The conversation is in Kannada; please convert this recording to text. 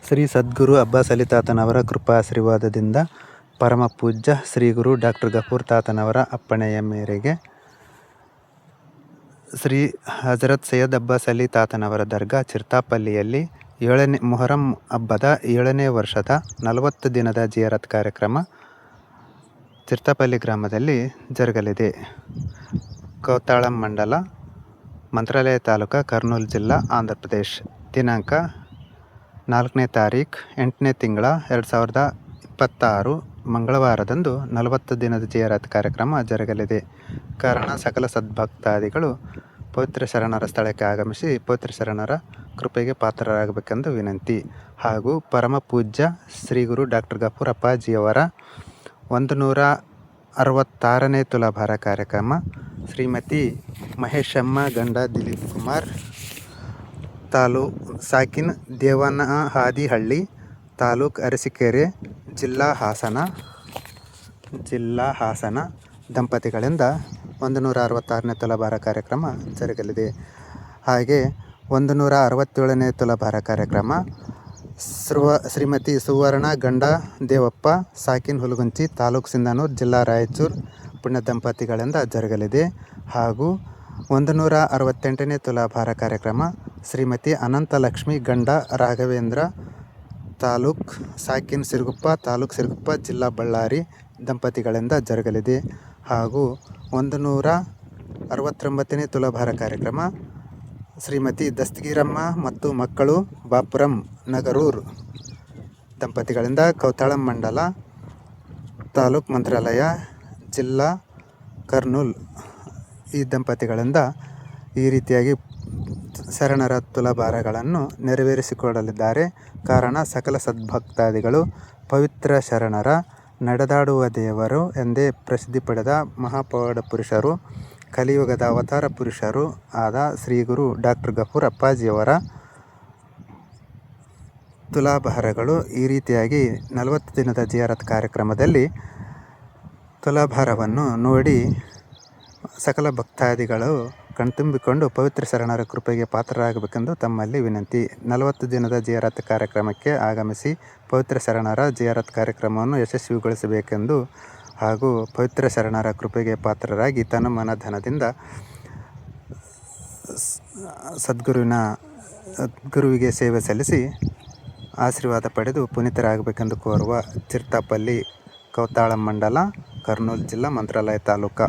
ಶ್ರೀ ಸದ್ಗುರು ಅಬ್ಬಾಸ್ ಅಲಿ ತಾತನವರ ಕೃಪಾಶೀರ್ವಾದದಿಂದ ಪರಮ ಪೂಜ್ಯ ಶ್ರೀ ಗುರು ಡಾಕ್ಟರ್ ಗಫೂರ್ ತಾತನವರ ಅಪ್ಪಣೆಯ ಮೇರೆಗೆ ಶ್ರೀ ಹಜರತ್ ಸೈಯದ್ ಅಬ್ಬಾಸ್ ಅಲಿ ತಾತನವರ ದರ್ಗಾ ಚಿರ್ತಾಪಲ್ಲಿಯಲ್ಲಿ ಮೊಹರಂ ಹಬ್ಬದ 7ನೇ ವರ್ಷದ 40 ದಿನದ ಜಿಯಾರತ್ ಕಾರ್ಯಕ್ರಮ ಚಿರ್ತಾಪಲ್ಲಿ ಗ್ರಾಮದಲ್ಲಿ ಜರುಗಲಿದೆ. ಕೌತಾಳಂ ಮಂಡಲ, ಮಂತ್ರಾಲಯ ತಾಲೂಕು, ಕರ್ನೂಲ್ ಜಿಲ್ಲಾ, ಆಂಧ್ರ ಪ್ರದೇಶ್. ದಿನಾಂಕ 4ನೇ ತಾರೀಖು 8ನೇ ತಿಂಗಳ 2026 ಮಂಗಳವಾರದಂದು 40 ದಿನದ ಜಿಯಾರತ್ ಕಾರ್ಯಕ್ರಮ ಜರುಗಲಿದೆ. ಕಾರಣ, ಸಕಲ ಸದ್ಭಕ್ತಾದಿಗಳು ಪವಿತ್ರ ಶರಣರ ಸ್ಥಳಕ್ಕೆ ಆಗಮಿಸಿ ಪವಿತ್ರ ಶರಣರ ಕೃಪೆಗೆ ಪಾತ್ರರಾಗಬೇಕೆಂದು ವಿನಂತಿ. ಹಾಗೂ ಪರಮ ಪೂಜ್ಯ ಶ್ರೀ ಗುರು ಡಾಕ್ಟರ್ ಗಫೂರ್ ಅಪ್ಪಾಜಿಯವರ 166ನೇ ತುಲಾಭಾರ ಕಾರ್ಯಕ್ರಮ ಶ್ರೀಮತಿ ಮಹೇಶಮ್ಮ ಗಂಡ ದಿಲೀಪ್ ಕುಮಾರ್, ಸಾಕಿನ್ ದೇವನಹಾದಿಹಳ್ಳಿ, ತಾಲೂಕು ಅರಸೀಕೆರೆ, ಜಿಲ್ಲಾ ಹಾಸನ ದಂಪತಿಗಳಿಂದ 166ನೇ ತುಲಾಭಾರ ಕಾರ್ಯಕ್ರಮ ಜರುಗಲಿದೆ. ಹಾಗೆ 167ನೇ ತುಲಾಭಾರ ಕಾರ್ಯಕ್ರಮ ಶ್ರೀಮತಿ ಸುವರ್ಣ ಗಂಡ ದೇವಪ್ಪ, ಸಾಕಿನ್ ಹುಲಗುಂಚಿ, ತಾಲೂಕು ಸಿಂಧನೂರು, ಜಿಲ್ಲಾ ರಾಯಚೂರು ಪುಣ್ಯ ದಂಪತಿಗಳಿಂದ ಜರುಗಲಿದೆ. ಹಾಗೂ 168ನೇ ತುಲಾಭಾರ ಕಾರ್ಯಕ್ರಮ ಶ್ರೀಮತಿ ಅನಂತಲಕ್ಷ್ಮಿ ಗಂಡ ರಾಘವೇಂದ್ರ, ತಾಲೂಕು ಸಾಕಿನ್ ಸಿರುಗುಪ್ಪ, ತಾಲೂಕು ಸಿರುಗುಪ್ಪ, ಜಿಲ್ಲಾ ಬಳ್ಳಾರಿ ದಂಪತಿಗಳಿಂದ ಜರುಗಲಿದೆ. ಹಾಗೂ 169ನೇ ತುಲಾಭಾರ ಕಾರ್ಯಕ್ರಮ ಶ್ರೀಮತಿ ದಸ್ತಗೀರಮ್ಮ ಮತ್ತು ಮಕ್ಕಳು ಬಾಪುರಂ ನಗರೂರು ದಂಪತಿಗಳಿಂದ ಕೌತಾಳಂ ಮಂಡಲ, ತಾಲೂಕು ಮಂತ್ರಾಲಯ, ಜಿಲ್ಲಾ ಕರ್ನೂಲ್ ಈ ದಂಪತಿಗಳಿಂದ ಈ ರೀತಿಯಾಗಿ ಶರಣರ ತುಲಾಭಾರಗಳನ್ನು ನೆರವೇರಿಸಿಕೊಡಲಿದ್ದಾರೆ. ಕಾರಣ, ಸಕಲ ಸದ್ಭಕ್ತಾದಿಗಳು ಪವಿತ್ರ ಶರಣರ ನಡೆದಾಡುವ ದೇವರು ಎಂದೇ ಪ್ರಸಿದ್ಧಿ ಪಡೆದ ಮಹಾಪವಾಡ ಪುರುಷರು, ಕಲಿಯುಗದ ಅವತಾರ ಪುರುಷರು ಆದ ಶ್ರೀ ಗುರು ಡಾಕ್ಟರ್ ಗಫೂರ್ ಅಪ್ಪಾಜಿಯವರ ತುಲಾಭಾರಗಳು ಈ ರೀತಿಯಾಗಿ 40 ದಿನದ ಜಿಯಾರತ್ ಕಾರ್ಯಕ್ರಮದಲ್ಲಿ ತುಲಾಭಾರವನ್ನು ನೋಡಿ ಸಕಲ ಭಕ್ತಾದಿಗಳು ಕಣ್ತುಂಬಿಕೊಂಡು ಪವಿತ್ರ ಶರಣರ ಕೃಪೆಗೆ ಪಾತ್ರರಾಗಬೇಕೆಂದು ತಮ್ಮಲ್ಲಿ ವಿನಂತಿ. 40 ದಿನದ ಜಿಯಾರತ್ ಕಾರ್ಯಕ್ರಮಕ್ಕೆ ಆಗಮಿಸಿ ಪವಿತ್ರ ಶರಣರ ಜಿಯಾರತ್ ಕಾರ್ಯಕ್ರಮವನ್ನು ಯಶಸ್ವಿಗೊಳಿಸಬೇಕೆಂದು ಹಾಗೂ ಪವಿತ್ರ ಶರಣರ ಕೃಪೆಗೆ ಪಾತ್ರರಾಗಿ ತನು ಮನ ಧನದಿಂದ ಸದ್ಗುರುವಿಗೆ ಸೇವೆ ಸಲ್ಲಿಸಿ ಆಶೀರ್ವಾದ ಪಡೆದು ಪುನೀತರಾಗಬೇಕೆಂದು ಕೋರುವ ಚಿರ್ತಾಪಲ್ಲಿ, ಕೌತಾಳಂ ಮಂಡಲ, ಕರ್ನೂಲ್ ಜಿಲ್ಲಾ, ಮಂತ್ರಾಲಯ ತಾಲೂಕು.